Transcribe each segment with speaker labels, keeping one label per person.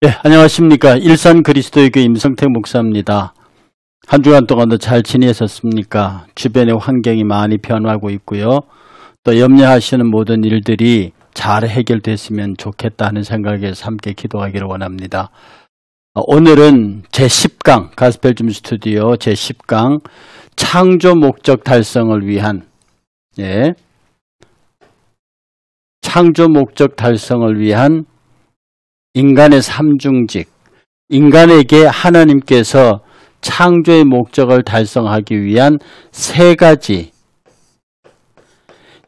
Speaker 1: 네, 안녕하십니까. 일산 그리스도의 교회 임성택 목사입니다. 한 주간 동안도 잘 지내셨습니까? 주변의 환경이 많이 변하고 있고요. 또 염려하시는 모든 일들이 잘 해결됐으면 좋겠다 하는 생각에서 함께 기도하기를 원합니다. 오늘은 제10강 가스펠 스튜디오 제10강 창조 목적 달성을 위한 창조 목적 달성을 위한 인간의 삼중직, 인간에게 하나님께서 창조의 목적을 달성하기 위한 세 가지,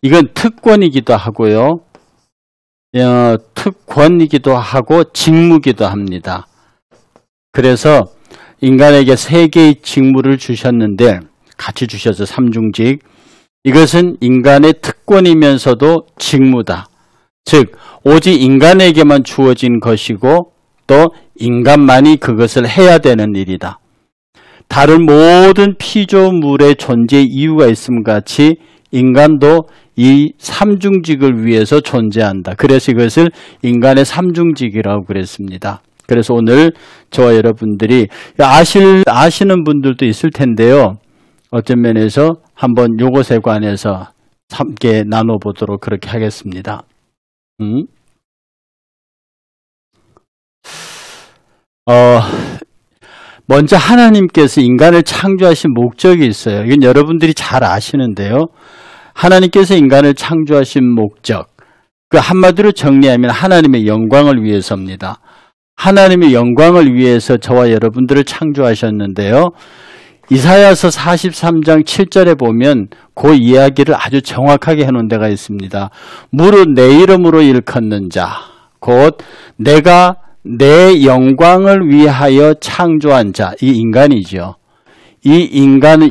Speaker 1: 이건 특권이기도 하고요, 특권이기도 하고 직무기도 합니다. 그래서 인간에게 세 개의 직무를 주셨는데 같이 주셔서 삼중직, 이것은 인간의 특권이면서도 직무다. 즉 오직 인간에게만 주어진 것이고 또 인간만이 그것을 해야 되는 일이다. 다른 모든 피조물의 존재 이유가 있음 같이 인간도 이 삼중직을 위해서 존재한다. 그래서 이것을 인간의 삼중직이라고 그랬습니다. 그래서 오늘 저와 여러분들이 아시는 분들도 있을 텐데요. 어떤 면에서 한번 요것에 관해서 함께 나눠보도록 그렇게 하겠습니다. 먼저 하나님께서 인간을 창조하신 목적이 있어요. 이건 여러분들이 잘 아시는데요. 하나님께서 인간을 창조하신 목적, 그 한마디로 정리하면 하나님의 영광을 위해서입니다. 하나님의 영광을 위해서 저와 여러분들을 창조하셨는데요. 이사야서 43장 7절에 보면 그 이야기를 아주 정확하게 해놓은 데가 있습니다. 무릇 내 이름으로 일컫는 자, 곧 내가 내 영광을 위하여 창조한 자, 이 인간이죠. 이 인간을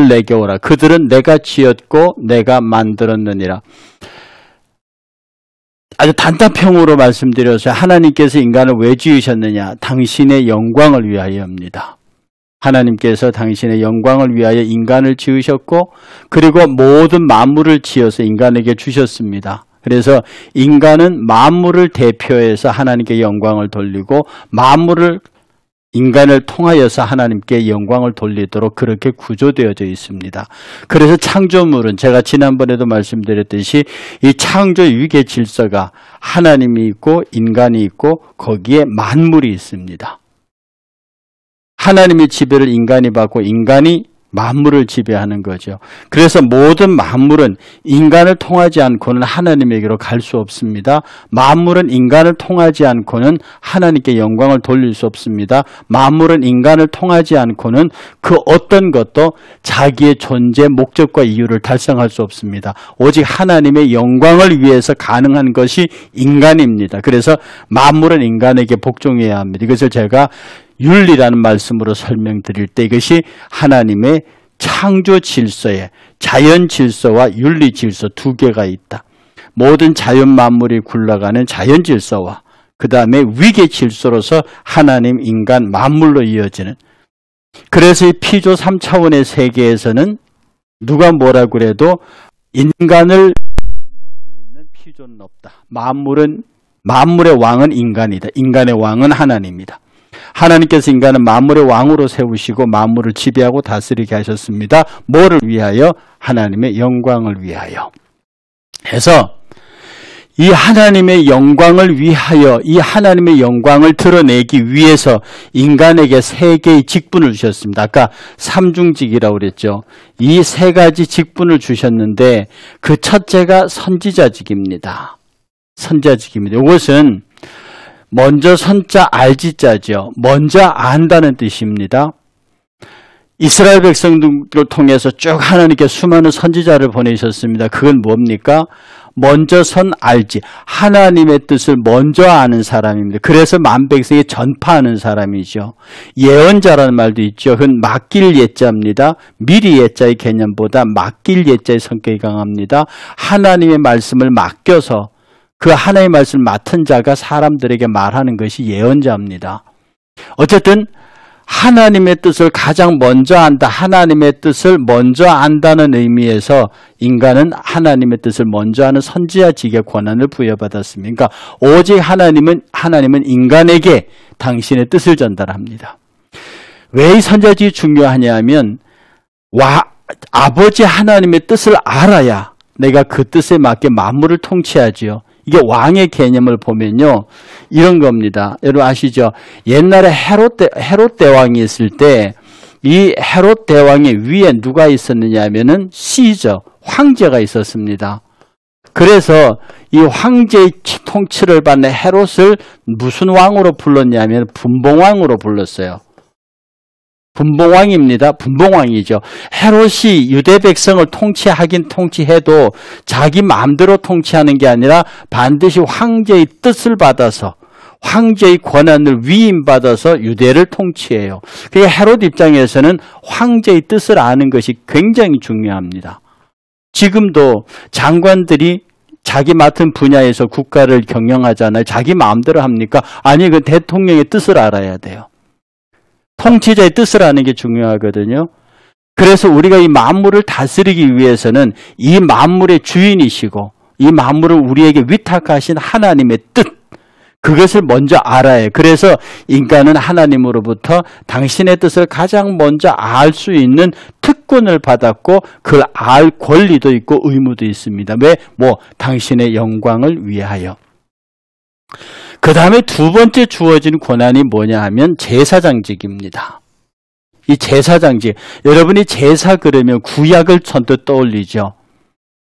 Speaker 1: 내게 오라. 그들은 내가 지었고 내가 만들었느니라. 아주 단답형으로 말씀드려서 하나님께서 인간을 왜 지으셨느냐? 당신의 영광을 위하여입니다. 하나님께서 당신의 영광을 위하여 인간을 지으셨고 그리고 모든 만물을 지어서 인간에게 주셨습니다. 그래서 인간은 만물을 대표해서 하나님께 영광을 돌리고 만물을 인간을 통하여서 하나님께 영광을 돌리도록 그렇게 구조되어져 있습니다. 그래서 창조물은 제가 지난번에도 말씀드렸듯이 이 창조 유기의 질서가 하나님이 있고 인간이 있고 거기에 만물이 있습니다. 하나님의 지배를 인간이 받고 인간이 만물을 지배하는 거죠. 그래서 모든 만물은 인간을 통하지 않고는 하나님에게로 갈 수 없습니다. 만물은 인간을 통하지 않고는 하나님께 영광을 돌릴 수 없습니다. 만물은 인간을 통하지 않고는 그 어떤 것도 자기의 존재 목적과 이유를 달성할 수 없습니다. 오직 하나님의 영광을 위해서 가능한 것이 인간입니다. 그래서 만물은 인간에게 복종해야 합니다. 이것을 제가 윤리라는 말씀으로 설명드릴 때 이것이 하나님의 창조 질서에 자연 질서와 윤리 질서 두 개가 있다. 모든 자연 만물이 굴러가는 자연 질서와 그 다음에 위계 질서로서 하나님, 인간, 만물로 이어지는, 그래서 이 피조 3차원의 세계에서는 누가 뭐라 그래도 인간을 있는 피조는 없다. 만물의 왕은 인간이다. 인간의 왕은 하나님이다. 하나님께서 인간은 만물의 왕으로 세우시고 만물을 지배하고 다스리게 하셨습니다. 뭐를 위하여? 하나님의 영광을 위하여. 해서 이 하나님의 영광을 위하여, 이 하나님의 영광을 드러내기 위해서 인간에게 세 개의 직분을 주셨습니다. 아까 삼중직이라고 그랬죠. 이 세 가지 직분을 주셨는데 그 첫째가 선지자직입니다. 선지자직입니다. 이것은 먼저 선자 알지자죠. 먼저 안다는 뜻입니다. 이스라엘 백성들을 통해서 쭉 하나님께 수많은 선지자를 보내셨습니다. 그건 뭡니까? 먼저 선 알지. 하나님의 뜻을 먼저 아는 사람입니다. 그래서 만백성에 전파하는 사람이죠. 예언자라는 말도 있죠. 그건 맡길 예자입니다. 미리 예자의 개념보다 맡길 예자의 성격이 강합니다. 하나님의 말씀을 맡겨서 그 하나님의 말씀을 맡은 자가 사람들에게 말하는 것이 예언자입니다. 어쨌든 하나님의 뜻을 가장 먼저 안다. 하나님의 뜻을 먼저 안다는 의미에서 인간은 하나님의 뜻을 먼저 아는 선지자직의 권한을 부여받았습니다. 그러니까 오직 하나님은 인간에게 당신의 뜻을 전달합니다. 왜 이 선지자직이 중요하냐면 아버지 하나님의 뜻을 알아야 내가 그 뜻에 맞게 만물을 통치하지요. 이게 왕의 개념을 보면요, 이런 겁니다. 여러분 아시죠? 옛날에 헤롯 대왕이 있을 때 이 헤롯 대왕의 위에 누가 있었느냐 하면은 시저, 황제가 있었습니다. 그래서 이 황제의 통치를 받는 헤롯을 무슨 왕으로 불렀냐면 분봉왕으로 불렀어요. 분봉왕입니다. 분봉왕이죠. 헤롯이 유대 백성을 통치하긴 통치해도 자기 마음대로 통치하는 게 아니라 반드시 황제의 뜻을 받아서 황제의 권한을 위임받아서 유대를 통치해요. 그게 헤롯 입장에서는 황제의 뜻을 아는 것이 굉장히 중요합니다. 지금도 장관들이 자기 맡은 분야에서 국가를 경영하잖아요. 자기 마음대로 합니까? 아니, 그 대통령의 뜻을 알아야 돼요. 통치자의 뜻을 아는 게 중요하거든요. 그래서 우리가 이 만물을 다스리기 위해서는 이 만물의 주인이시고 이 만물을 우리에게 위탁하신 하나님의 뜻, 그것을 먼저 알아야 해요. 그래서 인간은 하나님으로부터 당신의 뜻을 가장 먼저 알 수 있는 특권을 받았고 그걸 알 권리도 있고 의무도 있습니다. 왜? 당신의 영광을 위하여. 그 다음에 두 번째 주어진 권한이 뭐냐 하면 제사장직입니다. 이 제사장직, 여러분이 제사 그러면 구약을 선뜻 떠올리죠.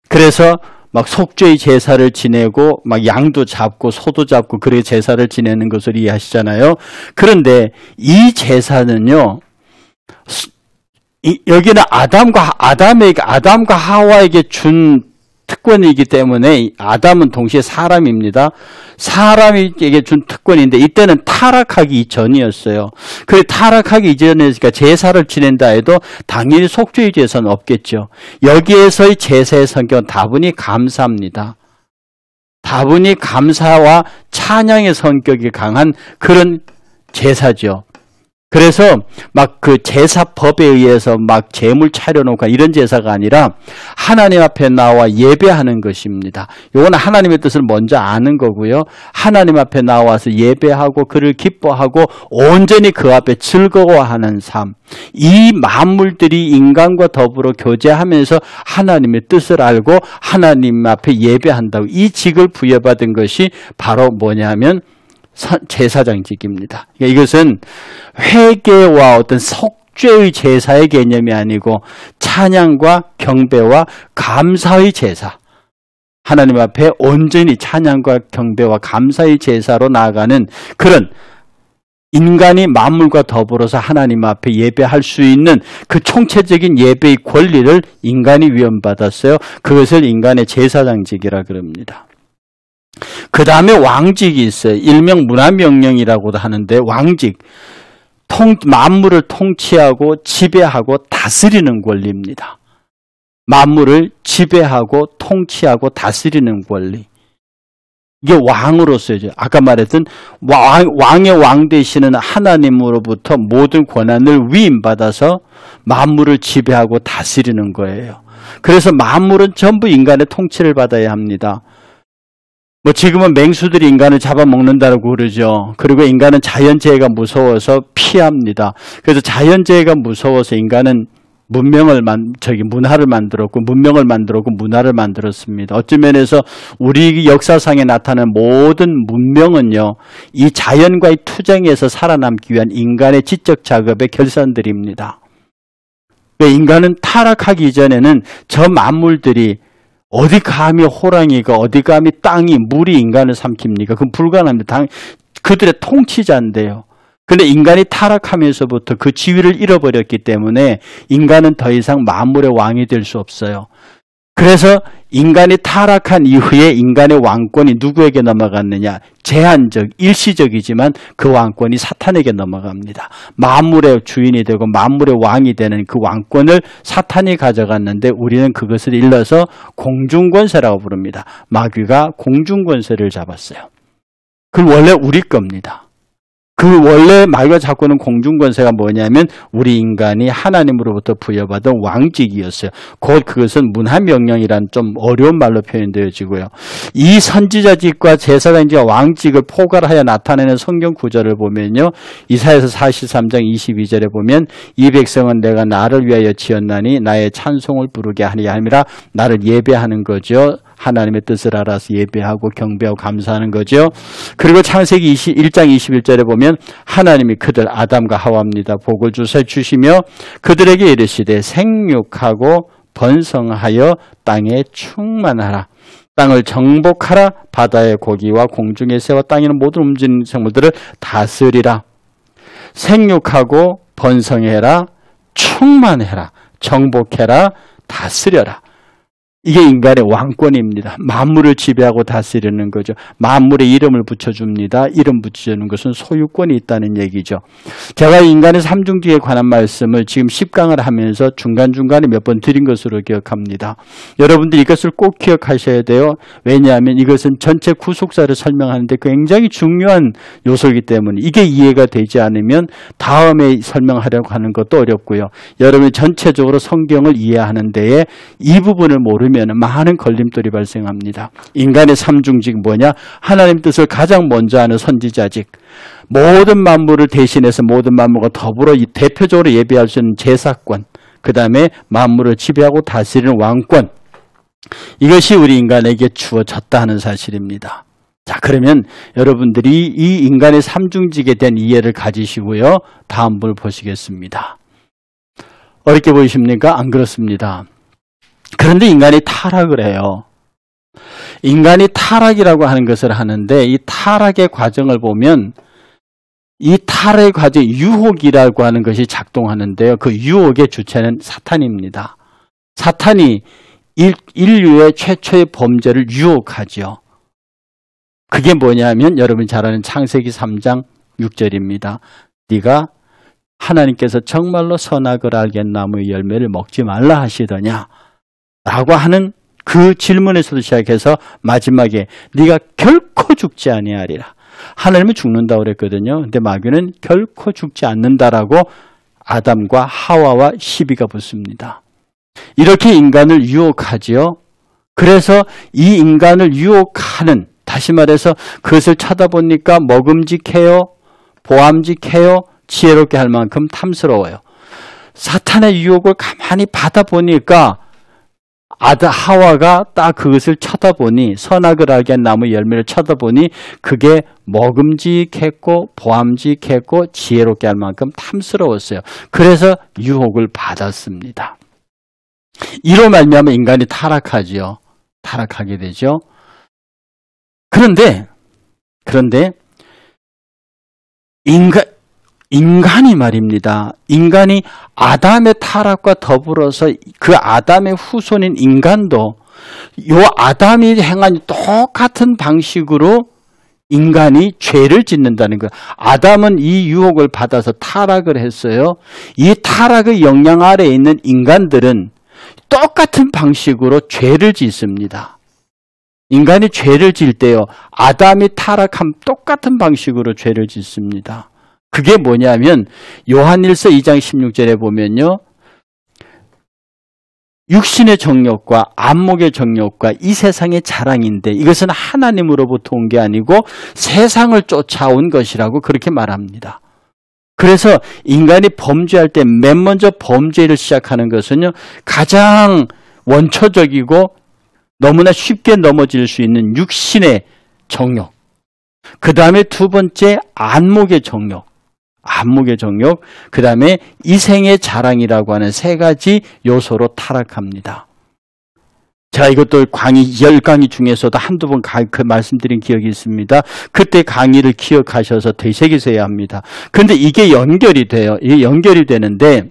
Speaker 1: 그래서 막 속죄의 제사를 지내고 막 양도 잡고 소도 잡고 그래 제사를 지내는 것을 이해하시잖아요. 그런데 이 제사는요, 여기는 아담과 하와에게 준 특권이기 때문에 아담은 동시에 사람입니다. 사람에게 준 특권인데 이때는 타락하기 전이었어요. 그 타락하기 이전이니까 제사를 지낸다 해도 당연히 속죄의 제사는 없겠죠. 여기에서의 제사의 성격은 다분히 감사입니다. 다분히 감사와 찬양의 성격이 강한 그런 제사죠. 그래서 막 그 제사법에 의해서 막 제물 차려놓고 이런 제사가 아니라 하나님 앞에 나와 예배하는 것입니다. 이거는 하나님의 뜻을 먼저 아는 거고요. 하나님 앞에 나와서 예배하고 그를 기뻐하고 온전히 그 앞에 즐거워하는 삶. 이 만물들이 인간과 더불어 교제하면서 하나님의 뜻을 알고 하나님 앞에 예배한다고 이 직을 부여받은 것이 바로 뭐냐면 제사장직입니다. 이것은 회개와 어떤 속죄의 제사의 개념이 아니고 찬양과 경배와 감사의 제사, 하나님 앞에 온전히 찬양과 경배와 감사의 제사로 나아가는 그런 인간이 만물과 더불어서 하나님 앞에 예배할 수 있는 그 총체적인 예배의 권리를 인간이 위임받았어요. 그것을 인간의 제사장직이라 그럽니다. 그 다음에 왕직이 있어요. 일명 문화명령이라고도 하는데 왕직, 만물을 통치하고 지배하고 다스리는 권리입니다. 만물을 지배하고 통치하고 다스리는 권리. 이게 왕으로서죠. 아까 말했던 왕의 왕 되시는 하나님으로부터 모든 권한을 위임받아서 만물을 지배하고 다스리는 거예요. 그래서 만물은 전부 인간의 통치를 받아야 합니다. 지금은 맹수들이 인간을 잡아먹는다고 그러죠. 그리고 인간은 자연재해가 무서워서 피합니다. 그래서 자연재해가 무서워서 인간은 문화를 만들었고 문화를 만들었습니다. 어떤 면에서 우리 역사상에 나타나는 모든 문명은요, 이 자연과의 투쟁에서 살아남기 위한 인간의 지적 작업의 결산들입니다. 인간은 타락하기 전에는 저 만물들이 어디 감히 호랑이가, 어디 감히 땅이, 물이 인간을 삼킵니까? 그건 불가능합니다. 그들의 통치자인데요. 그런데 인간이 타락하면서부터 그 지위를 잃어버렸기 때문에 인간은 더 이상 만물의 왕이 될 수 없어요. 그래서 인간이 타락한 이후에 인간의 왕권이 누구에게 넘어갔느냐? 제한적, 일시적이지만 그 왕권이 사탄에게 넘어갑니다. 만물의 주인이 되고 만물의 왕이 되는 그 왕권을 사탄이 가져갔는데 우리는 그것을 일러서 공중권세라고 부릅니다. 마귀가 공중권세를 잡았어요. 그건 원래 우리 겁니다. 그 원래 말과 자꾸는 공중권세가 뭐냐면 우리 인간이 하나님으로부터 부여받은 왕직이었어요. 곧 그것은 문화명령이란 좀 어려운 말로 표현되어지고요. 이 선지자직과 제사장직과 왕직을 포괄하여 나타내는 성경 구절을 보면요. 이사야서 43장 22절에 보면 이 백성은 내가 나를 위하여 지었나니 나의 찬송을 부르게 하리 함이라. 나를 예배하는 거죠. 하나님의 뜻을 알아서 예배하고 경배하고 감사하는 거죠. 그리고 창세기 1장 21절에 보면 하나님이 그들 아담과 하와입니다. 복을 주시며 그들에게 이르시되 생육하고 번성하여 땅에 충만하라. 땅을 정복하라. 바다의 고기와 공중의 새와 땅에 있는 모든 움직이는 생물들을 다스리라. 생육하고 번성해라. 충만해라. 정복해라. 다스려라. 이게 인간의 왕권입니다. 만물을 지배하고 다스리는 거죠. 만물에 이름을 붙여줍니다. 이름 붙여주는 것은 소유권이 있다는 얘기죠. 제가 인간의 삼중직에 관한 말씀을 지금 10강을 하면서 중간중간에 몇 번 드린 것으로 기억합니다. 여러분들 이것을 꼭 기억하셔야 돼요. 왜냐하면 이것은 전체 구속사를 설명하는데 굉장히 중요한 요소이기 때문에 이게 이해가 되지 않으면 다음에 설명하려고 하는 것도 어렵고요. 여러분이 전체적으로 성경을 이해하는 데에 이 부분을 모르면 많은 걸림돌이 발생합니다. 인간의 삼중직 뭐냐? 하나님 뜻을 가장 먼저 하는 선지자직, 모든 만물을 대신해서 모든 만물과 더불어 대표적으로 예배할 수 있는 제사권, 그 다음에 만물을 지배하고 다스리는 왕권, 이것이 우리 인간에게 주어졌다 하는 사실입니다. 자, 그러면 여러분들이 이 인간의 삼중직에 대한 이해를 가지시고요. 다음 분 보시겠습니다. 어렵게 보이십니까? 안 그렇습니다. 그런데 인간이 타락을 해요. 인간이 타락이라고 하는 것을 하는데 이 타락의 과정을 보면 이 타락의 과정, 유혹이라고 하는 것이 작동하는데요. 그 유혹의 주체는 사탄입니다. 사탄이 인류의 최초의 범죄를 유혹하죠. 그게 뭐냐면 여러분이 잘 아는 창세기 3장 6절입니다. 네가 하나님께서 정말로 선악을 알게 나무의 열매를 먹지 말라 하시더냐 라고 하는 그 질문에서도 시작해서 마지막에 네가 결코 죽지 아니하리라. 하나님은 죽는다고 그랬거든요. 근데 마귀는 결코 죽지 않는다라고 아담과 하와와 시비가 붙습니다. 이렇게 인간을 유혹하지요. 그래서 이 인간을 유혹하는, 다시 말해서 그것을 쳐다보니까 먹음직해요, 보암직해요, 지혜롭게 할 만큼 탐스러워요. 사탄의 유혹을 가만히 받아보니까 하와가 딱 그것을 쳐다보니, 선악을 알게 한 나무 열매를 쳐다보니 그게 먹음직했고 보암직했고 지혜롭게 할 만큼 탐스러웠어요. 그래서 유혹을 받았습니다. 이로 말미암아 인간이 타락하지요. 타락하게 되죠. 그런데 인간이 말입니다. 인간이 아담의 타락과 더불어서 그 아담의 후손인 인간도 요 아담이 행한 똑같은 방식으로 인간이 죄를 짓는다는 거예요. 아담은 이 유혹을 받아서 타락을 했어요. 이 타락의 영향 아래에 있는 인간들은 똑같은 방식으로 죄를 짓습니다. 인간이 죄를 질 때요, 아담이 타락한 똑같은 방식으로 죄를 짓습니다. 그게 뭐냐면 요한일서 2장 16절에 보면요, 육신의 정욕과 안목의 정욕과 이 세상의 자랑인데 이것은 하나님으로부터 온 게 아니고 세상을 쫓아온 것이라고 그렇게 말합니다. 그래서 인간이 범죄할 때 맨 먼저 범죄를 시작하는 것은요, 가장 원초적이고 너무나 쉽게 넘어질 수 있는 육신의 정욕, 그 다음에 두 번째 안목의 정욕, 그 다음에 이생의 자랑이라고 하는 세 가지 요소로 타락합니다. 제가 이것도 강의 10강의 중에서도 한두 번 말씀드린 기억이 있습니다. 그때 강의를 기억하셔서 되새기셔야 합니다. 그런데 이게 연결이 돼요. 이게 연결이 되는데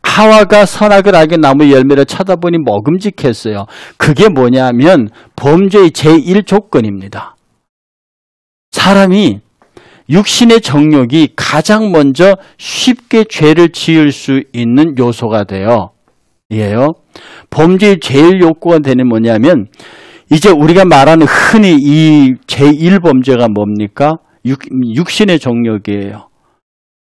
Speaker 1: 하와가 선악을 알게 나무 열매를 쳐다보니 먹음직했어요. 그게 뭐냐면 범죄의 제1조건입니다. 사람이 육신의 정욕이 가장 먼저 쉽게 죄를 지을 수 있는 요소가 돼요. 이해요? 범죄의 제일 욕구가 되는 뭐냐면 이제 우리가 말하는 흔히 이 제1범죄가 뭡니까? 육신의 정욕이에요.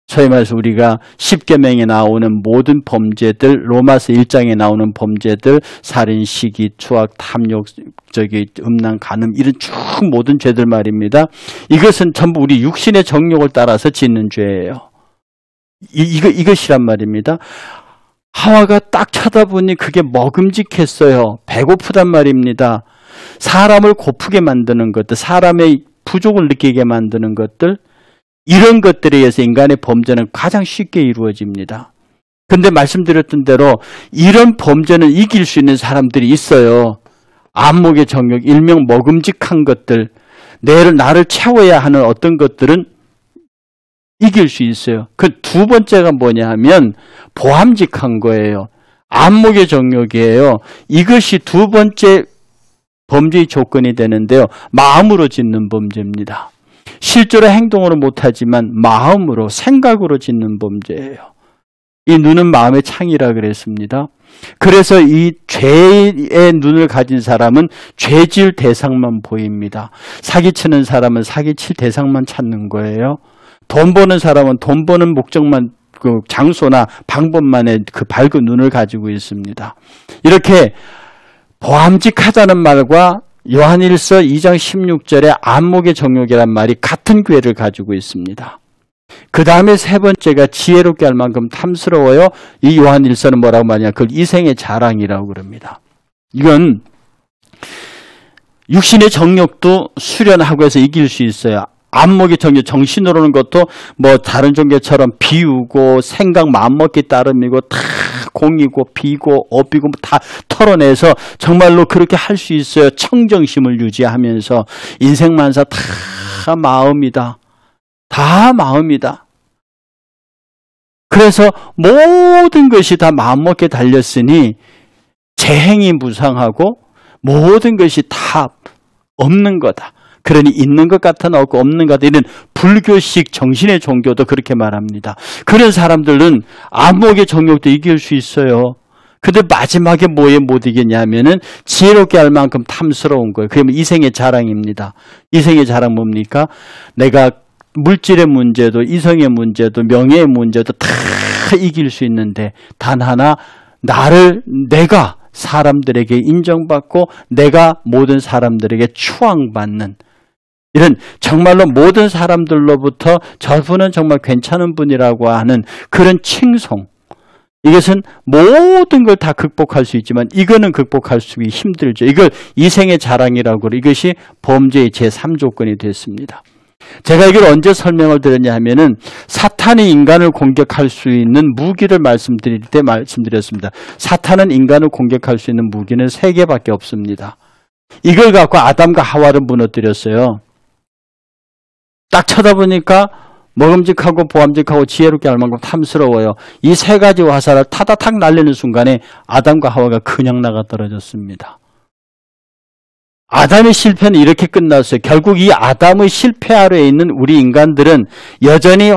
Speaker 1: 소위 말해서 우리가 십계명에 나오는 모든 범죄들, 로마서 1장에 나오는 범죄들, 살인, 시기, 추악, 탐욕, 음란, 간음, 이런 쭉 모든 죄들 말입니다. 이것은 전부 우리 육신의 정욕을 따라서 짓는 죄예요. 이것이란 말입니다. 하와가 딱 쳐다보니 그게 먹음직했어요. 배고프단 말입니다. 사람을 고프게 만드는 것들, 사람의 부족을 느끼게 만드는 것들, 이런 것들에 의해서 인간의 범죄는 가장 쉽게 이루어집니다. 그런데 말씀드렸던 대로 이런 범죄는 이길 수 있는 사람들이 있어요. 안목의 정욕, 일명 먹음직한 것들, 나를 채워야 하는 어떤 것들은 이길 수 있어요. 그 두 번째가 뭐냐 하면 보암직한 거예요. 안목의 정욕이에요. 이것이 두 번째 범죄의 조건이 되는데요. 마음으로 짓는 범죄입니다. 실제로 행동으로 못하지만 마음으로, 생각으로 짓는 범죄예요. 이 눈은 마음의 창이라 그랬습니다. 그래서 이 죄의 눈을 가진 사람은 죄질 대상만 보입니다. 사기치는 사람은 사기칠 대상만 찾는 거예요. 돈 버는 사람은 돈 버는 목적만, 그 장소나 방법만의 그 밝은 눈을 가지고 있습니다. 이렇게 보암직하다는 말과 요한일서 2장 16절에 안목의 정욕이란 말이 같은 괴를 가지고 있습니다. 그 다음에 세 번째가 지혜롭게 할 만큼 탐스러워요. 이 요한일서는 뭐라고 말하냐, 그걸 이생의 자랑이라고 그럽니다. 이건 육신의 정욕도 수련하고 해서 이길 수 있어요. 안목의 정욕, 정신으로 오는 것도 뭐 다른 종교처럼 비우고 생각 마음먹기 따름이고 다 공이고 비고 업이고 다 털어내서 정말로 그렇게 할 수 있어요. 청정심을 유지하면서 인생만사 다 마음이다. 다 마음이다. 그래서 모든 것이 다 마음먹기에 달렸으니 재행이 무상하고 모든 것이 다 없는 거다. 그러니 있는 것 같은 없고 없는 것 같은 이런 불교식 정신의 종교도 그렇게 말합니다. 그런 사람들은 안목의 정욕도 이길 수 있어요. 근데 마지막에 뭐에 못 이기냐면은 지혜롭게 할 만큼 탐스러운 거예요. 그러면 이생의 자랑입니다. 이생의 자랑 뭡니까? 내가 물질의 문제도 이성의 문제도 명예의 문제도 다 이길 수 있는데 단 하나 내가 사람들에게 인정받고 내가 모든 사람들에게 추앙받는 이런 정말로 모든 사람들로부터 저분은 정말 괜찮은 분이라고 하는 그런 칭송. 이것은 모든 걸 다 극복할 수 있지만 이거는 극복할 수 힘들죠. 이걸 이생의 자랑이라고 그래요. 이것이 범죄의 제3조건이 됐습니다. 제가 이걸 언제 설명을 드렸냐 하면은 사탄이 인간을 공격할 수 있는 무기를 말씀드릴 때 말씀드렸습니다. 사탄은 인간을 공격할 수 있는 무기는 3개밖에 없습니다. 이걸 갖고 아담과 하와를 무너뜨렸어요. 딱 쳐다보니까 먹음직하고 보암직하고 지혜롭게 할 만큼 탐스러워요. 이 3가지 화살을 타다탁 날리는 순간에 아담과 하와가 그냥 나가 떨어졌습니다. 아담의 실패는 이렇게 끝났어요. 결국 이 아담의 실패 아래에 있는 우리 인간들은 여전히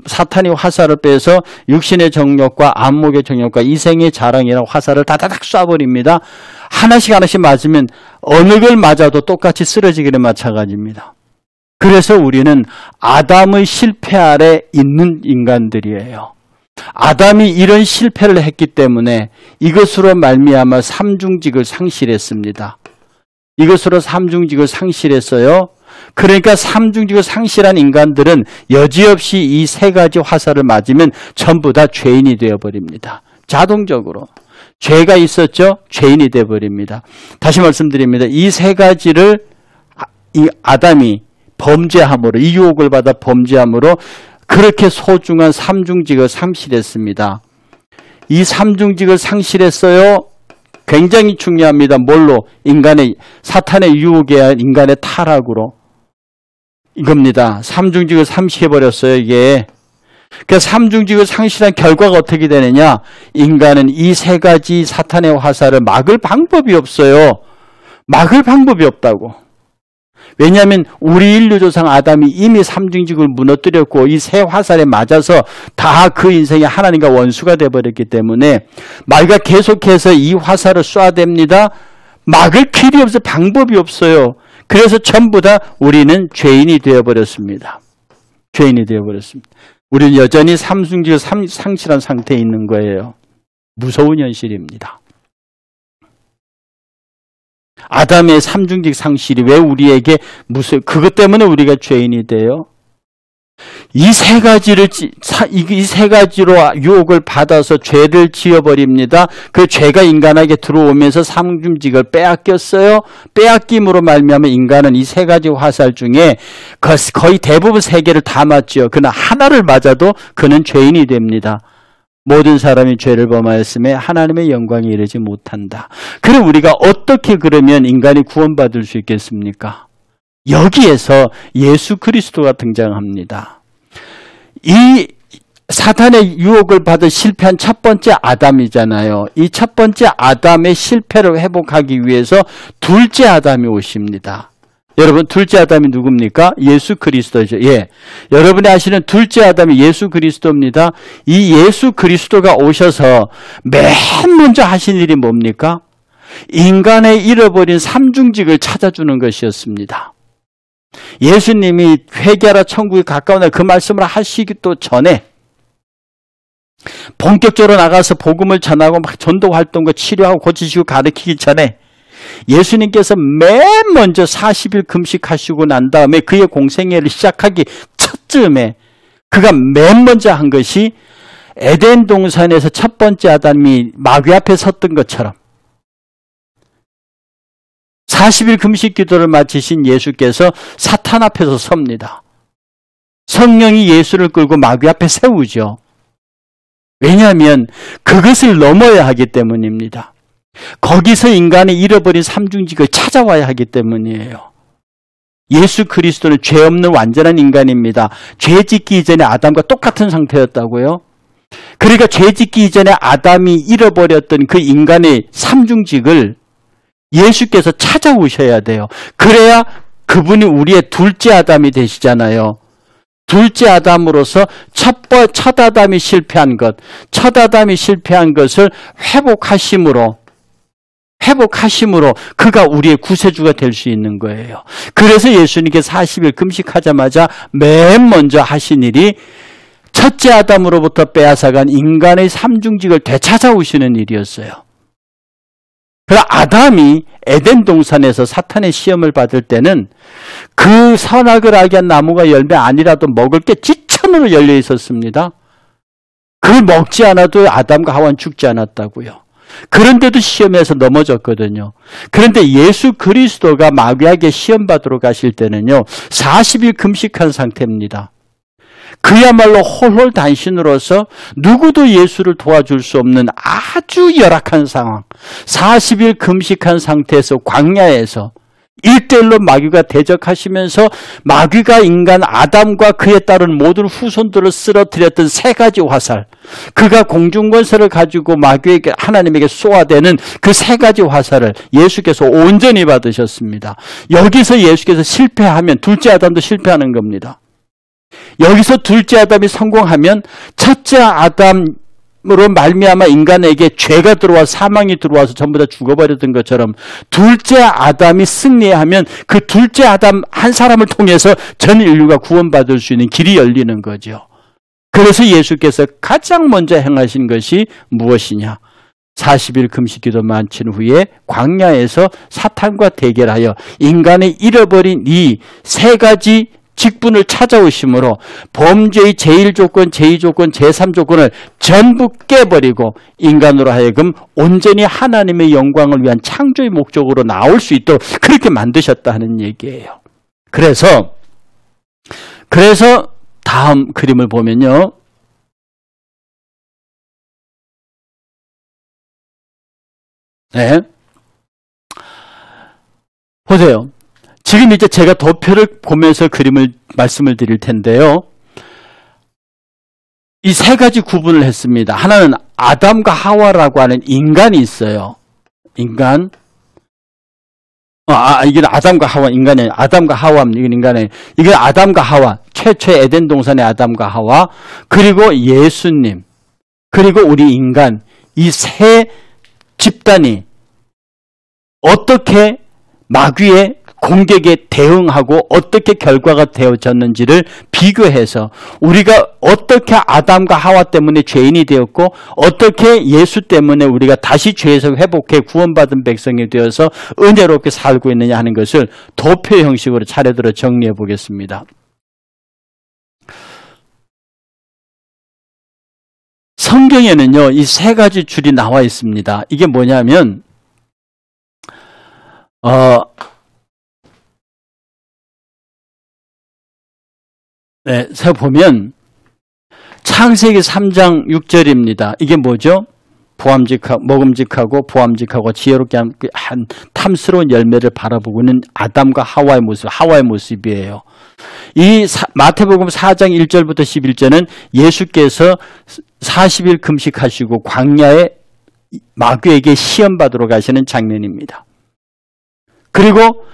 Speaker 1: 사탄이 화살을 빼서 육신의 정욕과 안목의 정욕과 이생의 자랑이라는 화살을 다다닥 쏴버립니다. 하나씩 맞으면 어느 걸 맞아도 똑같이 쓰러지기를 마찬가지입니다. 그래서 우리는 아담의 실패 아래 있는 인간들이에요. 아담이 이런 실패를 했기 때문에 이것으로 말미암아 삼중직을 상실했습니다. 이것으로 삼중직을 상실했어요. 그러니까 삼중직을 상실한 인간들은 여지없이 이 3가지 화살을 맞으면 전부 다 죄인이 되어버립니다. 자동적으로. 죄가 있었죠? 죄인이 되어버립니다. 다시 말씀드립니다. 이 3가지를 이 아담이 범죄함으로, 이 유혹을 받아 범죄함으로 그렇게 소중한 삼중직을 상실했습니다. 이 삼중직을 상실했어요. 굉장히 중요합니다. 뭘로? 사탄의 유혹에 의한 인간의 타락으로. 이겁니다. 삼중직을 상실해버렸어요, 이게. 그 삼중직을 상실한 결과가 어떻게 되느냐? 인간은 이 3가지 사탄의 화살을 막을 방법이 없어요. 막을 방법이 없다고. 왜냐하면 우리 인류 조상 아담이 이미 삼중직을 무너뜨렸고 이 3 화살에 맞아서 다 그 인생에 하나님과 원수가 되어버렸기 때문에 마귀가 계속해서 이 화살을 쏴댑니다. 막을 길이 없어요. 방법이 없어요. 그래서 전부 다 우리는 죄인이 되어버렸습니다. 죄인이 되어버렸습니다. 우리는 여전히 삼중직을 상실한 상태에 있는 거예요. 무서운 현실입니다. 아담의 삼중직 상실이 왜 우리에게 그것 때문에 우리가 죄인이 돼요? 이 세 가지로 유혹을 받아서 죄를 지어버립니다. 그 죄가 인간에게 들어오면서 삼중직을 빼앗겼어요. 빼앗김으로 말미암아 인간은 이 세 가지 화살 중에 거의 대부분 세 개를 다 맞죠. 그러나 하나를 맞아도 그는 죄인이 됩니다. 모든 사람이 죄를 범하였음에 하나님의 영광에 이르지 못한다. 그럼 우리가 어떻게 그러면 인간이 구원받을 수 있겠습니까? 여기에서 예수 그리스도가 등장합니다. 이 사탄의 유혹을 받아 실패한 첫 번째 아담이잖아요. 이 첫 번째 아담의 실패를 회복하기 위해서 둘째 아담이 오십니다. 여러분, 둘째 아담이 누굽니까? 예수 그리스도죠. 예. 여러분이 아시는 둘째 아담이 예수 그리스도입니다. 이 예수 그리스도가 오셔서 맨 먼저 하신 일이 뭡니까? 인간의 잃어버린 삼중직을 찾아주는 것이었습니다. 예수님이 회개하라 천국이 가까우나 그 말씀을 하시기도 전에 본격적으로 나가서 복음을 전하고 막 전도 활동과 치료하고 고치시고 가르치기 전에 예수님께서 맨 먼저 40일 금식하시고 난 다음에 그의 공생애를 시작하기 첫쯤에 그가 맨 먼저 한 것이 에덴 동산에서 첫 번째 아담이 마귀 앞에 섰던 것처럼 40일 금식 기도를 마치신 예수께서 사탄 앞에서 섭니다. 성령이 예수를 끌고 마귀 앞에 세우죠. 왜냐하면 그것을 넘어야 하기 때문입니다. 거기서 인간의 잃어버린 삼중직을 찾아와야 하기 때문이에요. 예수 그리스도는 죄 없는 완전한 인간입니다. 죄 짓기 이전에 아담과 똑같은 상태였다고요. 그러니까 죄 짓기 이전에 아담이 잃어버렸던 그 인간의 삼중직을 예수께서 찾아오셔야 돼요. 그래야 그분이 우리의 둘째 아담이 되시잖아요. 둘째 아담으로서 첫 아담이 실패한 것을 회복하심으로 그가 우리의 구세주가 될 수 있는 거예요. 그래서 예수님께서 40일 금식하자마자 맨 먼저 하신 일이 첫째 아담으로부터 빼앗아간 인간의 삼중직을 되찾아오시는 일이었어요. 그러나 아담이 에덴 동산에서 사탄의 시험을 받을 때는 그 선악을 알게 한 나무가 열매 아니라도 먹을 게 지천으로 열려 있었습니다. 그걸 먹지 않아도 아담과 하와는 죽지 않았다고요. 그런데도 시험에서 넘어졌거든요. 그런데 예수 그리스도가 마귀에게 시험 받으러 가실 때는요, 40일 금식한 상태입니다. 그야말로 홀홀단신으로서 누구도 예수를 도와줄 수 없는 아주 열악한 상황, 40일 금식한 상태에서 광야에서 1:1로 마귀가 대적하시면서 마귀가 인간 아담과 그에 따른 모든 후손들을 쓰러뜨렸던 세 가지 화살, 그가 공중권세를 가지고 마귀에게 하나님에게 쏘아대는 그 세 가지 화살을 예수께서 온전히 받으셨습니다. 여기서 예수께서 실패하면 둘째 아담도 실패하는 겁니다. 여기서 둘째 아담이 성공하면 첫째 아담으로 말미암아 인간에게 죄가 들어와 사망이 들어와서 전부 다 죽어버렸던 것처럼 둘째 아담이 승리하면 그 둘째 아담 한 사람을 통해서 전 인류가 구원받을 수 있는 길이 열리는 거죠. 그래서 예수께서 가장 먼저 행하신 것이 무엇이냐? 40일 금식기도 마친 후에 광야에서 사탄과 대결하여 인간의 잃어버린 이 세 가지 직분을 찾아오심으로 범죄의 제1조건, 제2조건, 제3조건을 전부 깨버리고 인간으로 하여금 온전히 하나님의 영광을 위한 창조의 목적으로 나올 수 있도록 그렇게 만드셨다 하는 얘기예요. 그래서 다음 그림을 보면요. 네. 보세요. 지금 이제 제가 도표를 보면서 말씀을 드릴 텐데요. 이 세 가지 구분을 했습니다. 하나는 아담과 하와라고 하는 인간이 있어요. 인간. 이게 아담과 하와, 인간이 아니에요. 아담과 하와입니다. 이건 인간이에요. 이게 아담과 하와. 최초의 에덴 동산의 아담과 하와. 그리고 예수님. 그리고 우리 인간. 이 세 집단이 어떻게 마귀의 공격에 대응하고 어떻게 결과가 되어졌는지를 비교해서 우리가 어떻게 아담과 하와 때문에 죄인이 되었고 어떻게 예수 때문에 우리가 다시 죄에서 회복해 구원받은 백성이 되어서 은혜롭게 살고 있느냐 하는 것을 도표 형식으로 차례대로 정리해 보겠습니다. 성경에는요, 이 세 가지 줄이 나와 있습니다. 이게 뭐냐면 세 보면 창세기 3장 6절입니다. 이게 뭐죠? 먹음직하고 보암직하고 지혜롭게 한 탐스러운 열매를 바라보고는 아담과 하와의 모습이에요. 이 마태복음 4장 1절부터 11절은 예수께서 40일 금식하시고 광야에 마귀에게 시험받으러 가시는 장면입니다. 그리고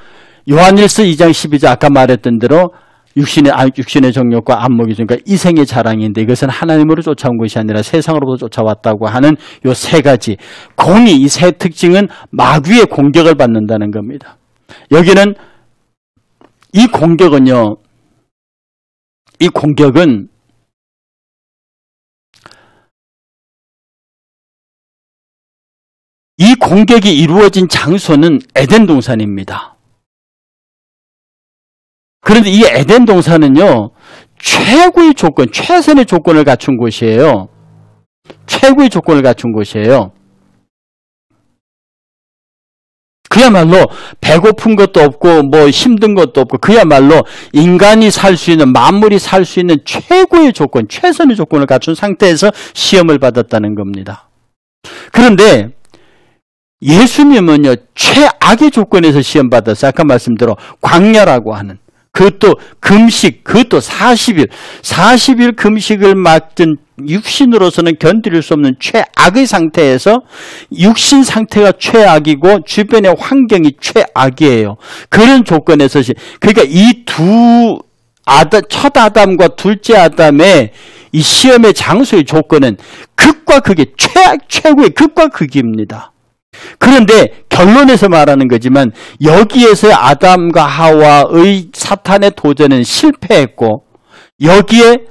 Speaker 1: 요한일서 2장 12절 아까 말했던 대로 육신의 정욕과 안목이 그러니까 이생의 자랑인데 이것은 하나님으로 쫓아온 것이 아니라 세상으로부터 쫓아왔다고 하는 요 세 가지 공의 이 세 특징은 마귀의 공격을 받는다는 겁니다. 여기는 이 공격은 이 공격이 이루어진 장소는 에덴 동산입니다. 그런데 이 에덴 동산은요, 최고의 조건, 최선의 조건을 갖춘 곳이에요. 최고의 조건을 갖춘 곳이에요. 그야말로 배고픈 것도 없고 뭐 힘든 것도 없고 그야말로 인간이 살 수 있는 만물이 살 수 있는 최고의 조건, 최선의 조건을 갖춘 상태에서 시험을 받았다는 겁니다. 그런데 예수님은요, 최악의 조건에서 시험 받았어요. 아까 말씀대로 광야라고 하는 그것도 금식, 그것도 40일 금식을 맡은 육신으로서는 견딜 수 없는 최악의 상태에서 육신 상태가 최악이고 주변의 환경이 최악이에요. 그런 조건에서 그러니까 이 첫 아담과 둘째 아담의 이 시험의 장소의 조건은 극과 극의 최고의 극과 극입니다. 그런데 결론에서 말하는 거지만 여기에서 아담과 하와의 사탄의 도전은 실패했고 여기에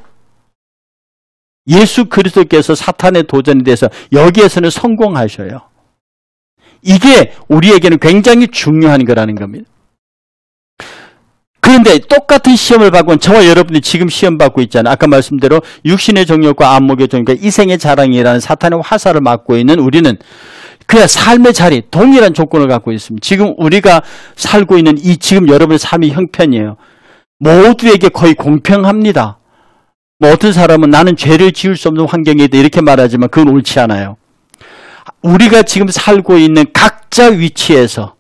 Speaker 1: 예수 그리스도께서 사탄의 도전에 대해서 여기에서는 성공하셔요. 이게 우리에게는 굉장히 중요한 거라는 겁니다. 그런데 똑같은 시험을 받고 저와 여러분이 지금 시험 받고 있잖아요. 아까 말씀대로 육신의 정욕과 안목의 정욕과 이생의 자랑이라는 사탄의 화살을 맞고 있는 우리는 그냥 삶의 자리, 동일한 조건을 갖고 있습니다. 지금 우리가 살고 있는 이 지금 여러분의 삶이 형편이에요. 모두에게 거의 공평합니다. 뭐 어떤 사람은 나는 죄를 지을 수 없는 환경에 있다 이렇게 말하지만 그건 옳지 않아요. 우리가 지금 살고 있는 각자 위치에서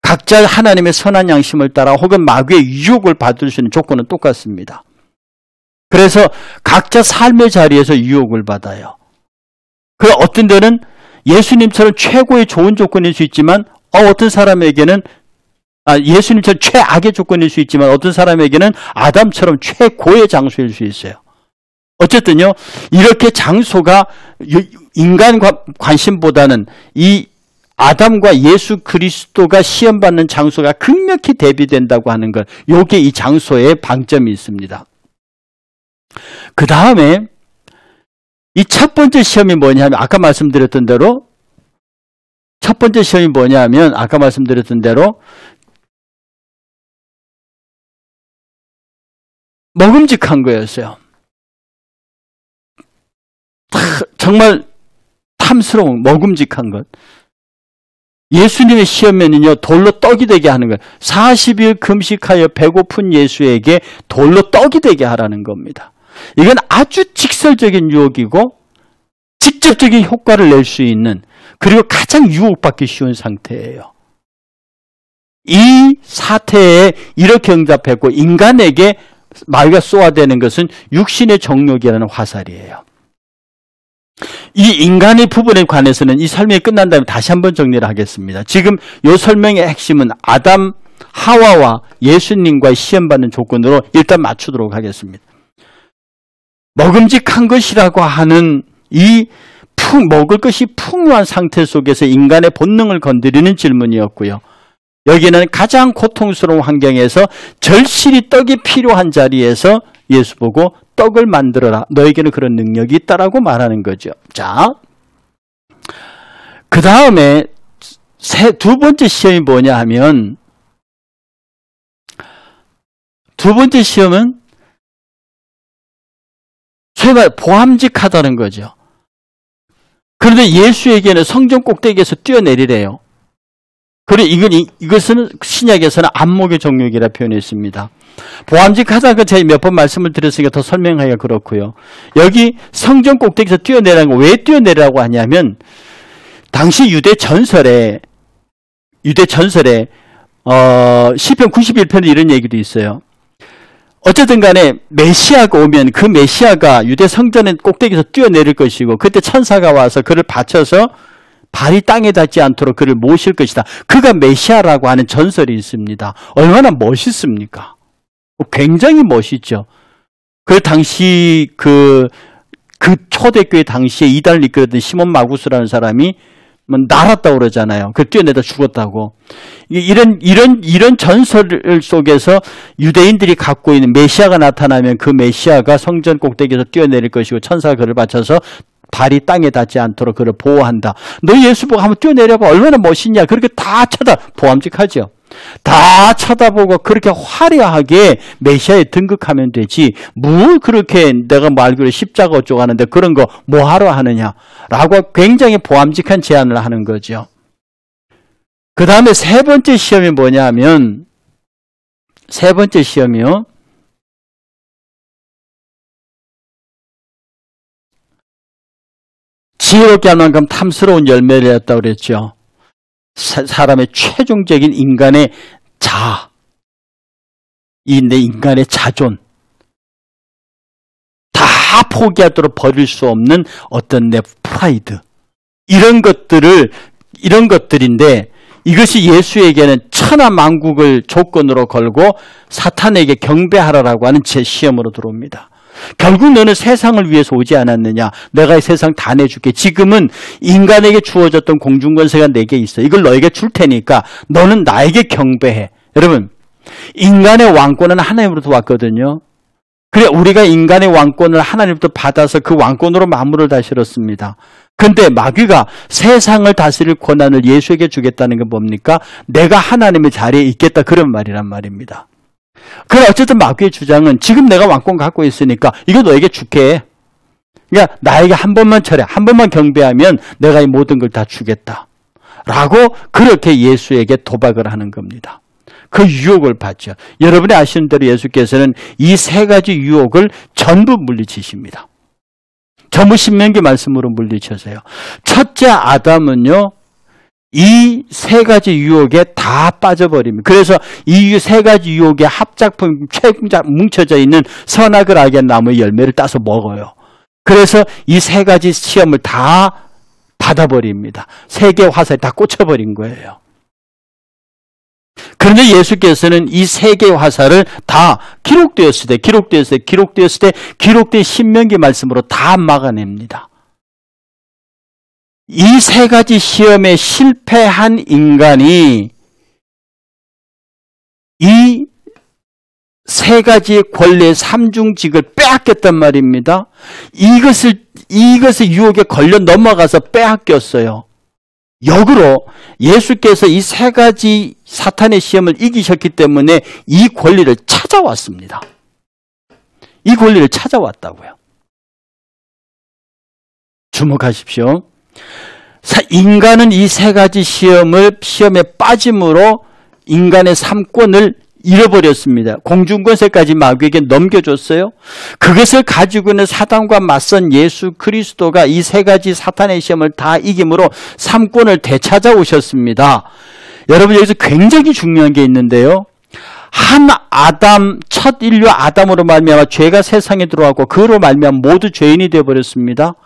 Speaker 1: 각자 하나님의 선한 양심을 따라 혹은 마귀의 유혹을 받을 수 있는 조건은 똑같습니다. 그래서 각자 삶의 자리에서 유혹을 받아요. 그 어떤 데는 예수님처럼 최고의 좋은 조건일 수 있지만 어떤 사람에게는 예수님처럼 최악의 조건일 수 있지만 어떤 사람에게는 아담처럼 최고의 장소일 수 있어요. 어쨌든요. 이렇게 장소가 인간 관심보다는 이 아담과 예수 그리스도가 시험받는 장소가 극명히 대비된다고 하는 것. 요게 이 장소의 방점이 있습니다. 그 다음에 이 첫 번째 시험이 뭐냐면 아까 말씀드렸던 대로 첫 번째 시험이 뭐냐면 아까 말씀드렸던 대로 먹음직한 거였어요. 정말 탐스러운 먹음직한 것. 예수님의 시험에는요 돌로 떡이 되게 하는 거예요. 40일 금식하여 배고픈 예수에게 돌로 떡이 되게 하라는 겁니다. 이건 아주 직설적인 유혹이고 직접적인 효과를 낼 수 있는 그리고 가장 유혹받기 쉬운 상태예요. 이 사태에 이렇게 응답했고 인간에게 마귀가 쏘아대는 것은 육신의 정욕이라는 화살이에요. 이 인간의 부분에 관해서는 이 설명이 끝난 다음에 다시 한번 정리를 하겠습니다. 지금 이 설명의 핵심은 아담, 하와와 예수님과의 시험받는 조건으로 일단 맞추도록 하겠습니다. 먹음직한 것이라고 하는 이 먹을 것이 풍요한 상태 속에서 인간의 본능을 건드리는 질문이었고요. 여기는 가장 고통스러운 환경에서 절실히 떡이 필요한 자리에서 예수 보고 떡을 만들어라. 너에게는 그런 능력이 있다라고 말하는 거죠. 자, 그 다음에 두 번째 시험이 뭐냐 하면, 두 번째 시험은 소위 말해 보암직하다는 거죠. 그런데 예수에게는 성전 꼭대기에서 뛰어내리래요. 그리고 이것은 신약에서는 안목의 정욕이라 표현했습니다. 보암직하다는 건 제가 몇 번 말씀을 드렸으니까 더 설명하기가 그렇고요. 여기 성전 꼭대기에서 뛰어내리는 거 왜 뛰어내리라고 하냐면, 당시 유대 전설에 시편 91편에 이런 얘기도 있어요. 어쨌든 간에 메시아가 오면 그 메시아가 유대 성전의 꼭대기에서 뛰어내릴 것이고, 그때 천사가 와서 그를 받쳐서 발이 땅에 닿지 않도록 그를 모실 것이다. 그가 메시아라고 하는 전설이 있습니다. 얼마나 멋있습니까? 굉장히 멋있죠. 그 당시 그 초대교회 당시에 이단을 이끌었던 시몬 마구스라는 사람이 날았다고 그러잖아요. 그 뛰어내다 죽었다고. 이런 전설 속에서 유대인들이 갖고 있는 메시아가 나타나면 그 메시아가 성전 꼭대기에서 뛰어내릴 것이고, 천사가 그를 받쳐서 발이 땅에 닿지 않도록 그를 보호한다. 너 예수 보고 한번 뛰어내려봐. 얼마나 멋있냐. 그렇게 다 보암직하죠. 다 쳐다보고 그렇게 화려하게 메시아에 등극하면 되지, 뭘 그렇게 내가 말기로 십자가 어쩌고 하는데 그런 거 뭐하러 하느냐라고 굉장히 보암직한 제안을 하는 거죠. 그 다음에 세 번째 시험이 뭐냐 하면, 세 번째 시험이요, 지혜롭게 할 만큼 탐스러운 열매를 냈다고 그랬죠. 사람의 최종적인 인간의 인간의 자존, 다 포기하도록 버릴 수 없는 어떤 내 프라이드, 이런 것들인데, 이것이 예수에게는 천하만국을 조건으로 걸고 사탄에게 경배하라라고 하는 제 시험으로 들어옵니다. 결국 너는 세상을 위해서 오지 않았느냐? 내가 이 세상 다 내줄게. 지금은 인간에게 주어졌던 공중권세가 내게 있어. 이걸 너에게 줄 테니까 너는 나에게 경배해. 여러분, 인간의 왕권은 하나님으로부터 왔거든요. 그래, 우리가 인간의 왕권을 하나님부터 받아서 그 왕권으로 만물을 다스렸습니다. 근데 마귀가 세상을 다스릴 권한을 예수에게 주겠다는 건 뭡니까? 내가 하나님의 자리에 있겠다, 그런 말이란 말입니다. 그래, 어쨌든 마귀의 주장은 지금 내가 왕권 갖고 있으니까 이거 너에게 줄게. 그러니까 나에게 한 번만 절해, 한 번만 경배하면 내가 이 모든 걸 다 주겠다 라고 그렇게 예수에게 도박을 하는 겁니다. 그 유혹을 받죠. 여러분이 아시는 대로 예수께서는 이 세 가지 유혹을 전부 물리치십니다. 전부 신명기 말씀으로 물리쳐서요. 첫째 아담은요, 이 세 가지 유혹에 다 빠져버립니다. 그래서 이 세 가지 유혹의 합작품, 최공작 뭉쳐져 있는 선악을 알게 한 나무의 열매를 따서 먹어요. 그래서 이 세 가지 시험을 다 받아버립니다. 세 개의 화살이 다 꽂혀버린 거예요. 그런데 예수께서는 이 세 개의 화살을 다 기록되었을 때 기록된 신명기 말씀으로 다 막아냅니다. 이 세 가지 시험에 실패한 인간이 이 세 가지의 권리의 삼중직을 빼앗겼단 말입니다. 이것을 유혹에 걸려 넘어가서 빼앗겼어요. 역으로 예수께서 이 세 가지 사탄의 시험을 이기셨기 때문에 이 권리를 찾아왔습니다. 이 권리를 찾아왔다고요. 주목하십시오. 인간은 이 세 가지 시험에 빠짐으로 인간의 삼권을 잃어버렸습니다. 공중권세까지 마귀에게 넘겨줬어요. 그것을 가지고는 사단과 맞선 예수 그리스도가 이 세 가지 사탄의 시험을 다 이김으로 삼권을 되찾아오셨습니다. 여러분, 여기서 굉장히 중요한 게 있는데요. 첫 인류 아담으로 말미암아 죄가 세상에 들어왔고 그로 말미암아 모두 죄인이 되어버렸습니다.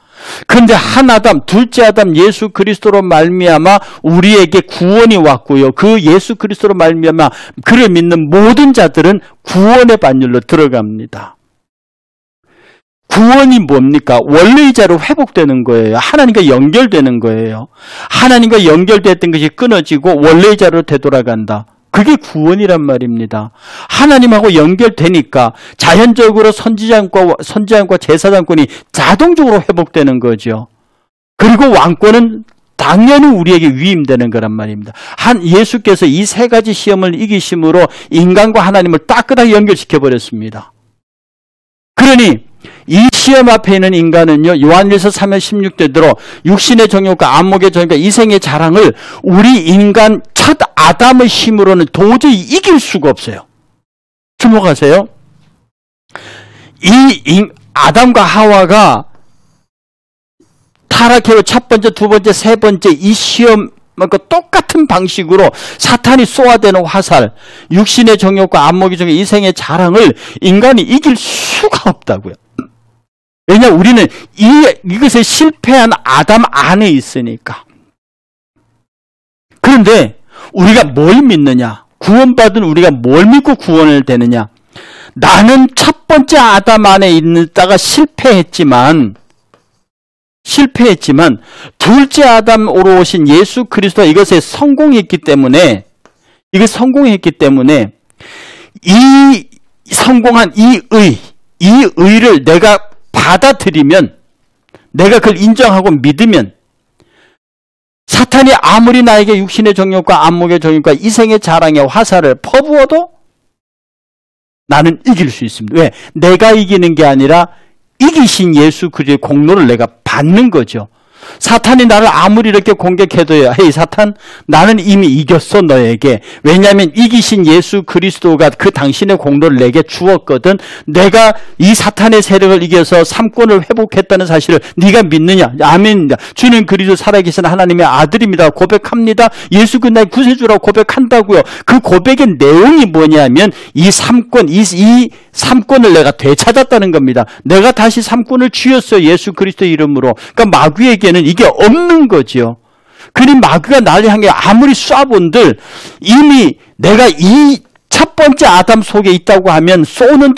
Speaker 1: 그런데 한 아담, 둘째 아담 예수 그리스도로 말미암아 우리에게 구원이 왔고요. 그 예수 그리스도로 말미암아 그를 믿는 모든 자들은 구원의 반열로 들어갑니다. 구원이 뭡니까? 원래의 자로 회복되는 거예요. 하나님과 연결되는 거예요. 하나님과 연결됐던 것이 끊어지고 원래의 자로 되돌아간다. 그게 구원이란 말입니다. 하나님하고 연결되니까 자연적으로 선지자권과 제사장권이 자동적으로 회복되는 거죠. 그리고 왕권은 당연히 우리에게 위임되는 거란 말입니다. 예수께서 이 세 가지 시험을 이기심으로 인간과 하나님을 따끈하게 연결시켜 버렸습니다. 그러니 이 시험 앞에 있는 인간은요, 요한일서 3장 16절대로 육신의 정욕과 안목의 정욕과 이생의 자랑을 우리 인간 첫 아담의 힘으로는 도저히 이길 수가 없어요. 주목하세요. 이 아담과 하와가 타락해서 첫 번째, 두 번째, 세 번째 이 시험 똑같은 방식으로 사탄이 쏘아대는 화살, 육신의 정욕과 안목의 정욕, 이생의 자랑을 인간이 이길 수가 없다고요. 왜냐하면 우리는 이것에 실패한 아담 안에 있으니까. 그런데 우리가 뭘 믿느냐? 구원받은 우리가 뭘 믿고 구원을 되느냐? 나는 첫 번째 아담 안에 있다가 실패했지만 둘째 아담으로 오신 예수 그리스도가 이것에 성공했기 때문에 이 성공한 이 의를 내가 받아들이면, 내가 그걸 인정하고 믿으면 사탄이 아무리 나에게 육신의 정욕과 안목의 정욕과 이생의 자랑의 화살을 퍼부어도 나는 이길 수 있습니다. 왜? 내가 이기는 게 아니라 이기신 예수 그리스도의 공로를 내가 받는 거죠. 사탄이 나를 아무리 이렇게 공격해도요, 헤이 사탄, 나는 이미 이겼어 너에게. 왜냐하면 이기신 예수 그리스도가 그 당신의 공로를 내게 주었거든. 내가 이 사탄의 세력을 이겨서 삼권을 회복했다는 사실을 네가 믿느냐? 아멘입니다. 주는 그리스도 살아계신 하나님의 아들입니다. 고백합니다. 예수 그리스도 나의 구세주라고 고백한다고요. 그 고백의 내용이 뭐냐면 이 삼권, 이 삼권을 내가 되찾았다는 겁니다. 내가 다시 삼권을 쥐었어요. 예수 그리스도 이름으로. 그러니까 마귀에게는 이게 없는 거죠. 그러니 마귀가 나를 향해 아무리 쏴본들 이미 내가 이 첫 번째 아담 속에 있다고 하면 쏘는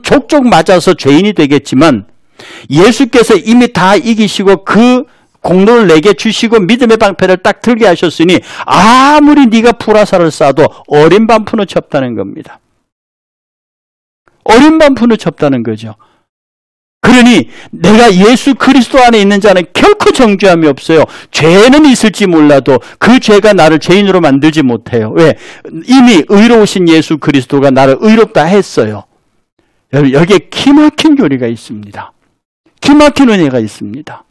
Speaker 1: 족족 맞아서 죄인이 되겠지만 예수께서 이미 다 이기시고 그 공로를 내게 주시고 믿음의 방패를 딱 들게 하셨으니 아무리 네가 불화살을 쏴도 어린 반푼을 쳤다는 겁니다. 어린 반푼을 쳤다는 거죠. 그러니 내가 예수 그리스도 안에 있는 자는 결코 정죄함이 없어요. 죄는 있을지 몰라도 그 죄가 나를 죄인으로 만들지 못해요. 왜? 이미 의로우신 예수 그리스도가 나를 의롭다 했어요. 여기에 기막힌 교리가 있습니다. 기막힌 은혜가 있습니다.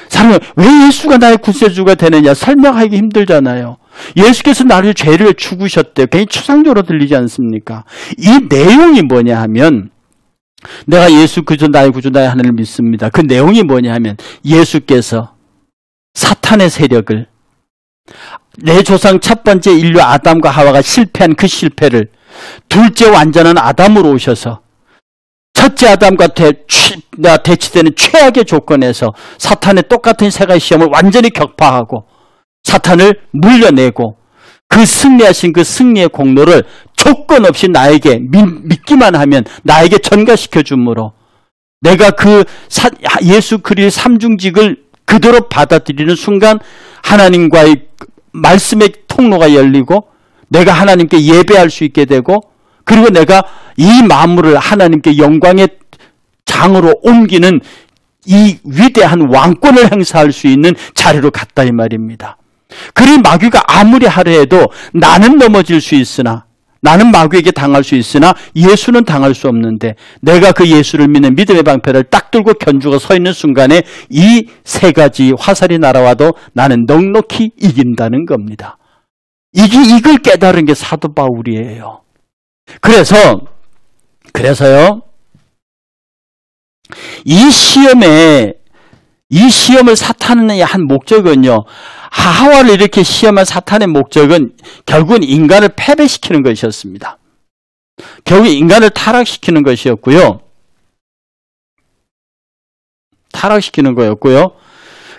Speaker 1: 사람은 왜 예수가 나의 구세주가 되느냐 설명하기 힘들잖아요. 예수께서 나를 죄를 죽으셨대요. 괜히 추상적으로 들리지 않습니까? 이 내용이 뭐냐 하면 내가 예수 그리스도 나의 구주 나의 하나님을 믿습니다. 그 내용이 뭐냐 하면 예수께서 사탄의 세력을 내 조상 첫 번째 인류 아담과 하와가 실패한 그 실패를 둘째 완전한 아담으로 오셔서 첫째 아담과 대치되는 최악의 조건에서 사탄의 똑같은 세 가지 시험을 완전히 격파하고 사탄을 물려내고 그 승리하신 그 승리의 공로를 조건 없이 나에게 믿기만 하면 나에게 전가시켜 주므로 내가 그 예수 그리스도의 삼중직을 그대로 받아들이는 순간 하나님과의 말씀의 통로가 열리고 내가 하나님께 예배할 수 있게 되고 그리고 내가 이 만물을 하나님께 영광의 장으로 옮기는 이 위대한 왕권을 행사할 수 있는 자리로 갔다 이 말입니다. 그리 마귀가 아무리 하려 해도 나는 넘어질 수 있으나 나는 마귀에게 당할 수 있으나 예수는 당할 수 없는데 내가 그 예수를 믿는 믿음의 방패를 딱 들고 견주고 서 있는 순간에 이 세 가지 화살이 날아와도 나는 넉넉히 이긴다는 겁니다. 이걸 깨달은 게 사도 바울이에요. 그래서요 이 시험을 사탄이 한 목적은요, 하와를 이렇게 시험한 사탄의 목적은 결국은 인간을 패배시키는 것이었습니다. 결국 인간을 타락시키는 것이었고요.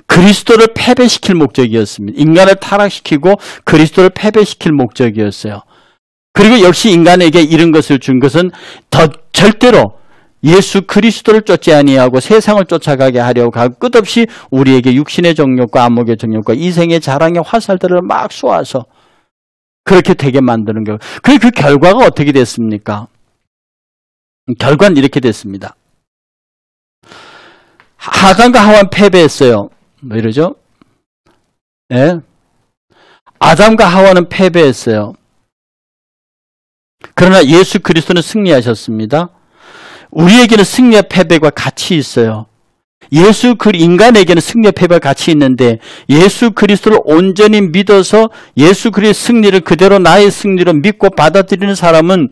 Speaker 1: 그리스도를 패배시킬 목적이었습니다. 인간을 타락시키고 그리스도를 패배시킬 목적이었어요. 그리고 역시 인간에게 이런 것을 준 것은 더 절대로 예수 그리스도를 쫓지 아니하고 세상을 쫓아가게 하려고 하고 끝없이 우리에게 육신의 정욕과 안목의 정욕과 이생의 자랑의 화살들을 막 쏘아서 그렇게 되게 만드는 거예요. 그 결과가 어떻게 됐습니까? 결과는 이렇게 됐습니다. 아담과 하와는 패배했어요. 뭐 이러죠? 예? 아담과 하와는 패배했어요. 그러나 예수 그리스도는 승리하셨습니다. 우리에게는 승리와 패배가 같이 있어요. 인간에게는 승리와 패배가 같이 있는데 예수 그리스도를 온전히 믿어서 예수 그리스도의 승리를 그대로 나의 승리로 믿고 받아들이는 사람은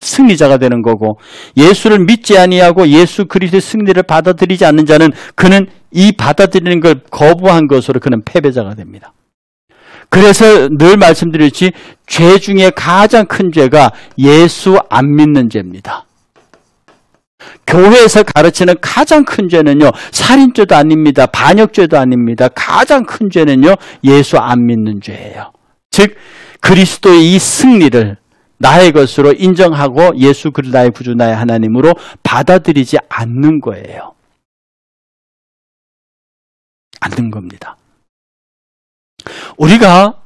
Speaker 1: 승리자가 되는 거고, 예수를 믿지 아니하고 예수 그리스도의 승리를 받아들이지 않는 자는 그는 이 받아들이는 걸 거부한 것으로 그는 패배자가 됩니다. 그래서 늘 말씀드렸지, 죄 중에 가장 큰 죄가 예수 안 믿는 죄입니다. 교회에서 가르치는 가장 큰 죄는요, 살인죄도 아닙니다. 반역죄도 아닙니다. 가장 큰 죄는요, 예수 안 믿는 죄예요. 즉 그리스도의 이 승리를 나의 것으로 인정하고 예수 그리스도 나의 구주 나의 하나님으로 받아들이지 않는 거예요. 않는 겁니다. 우리가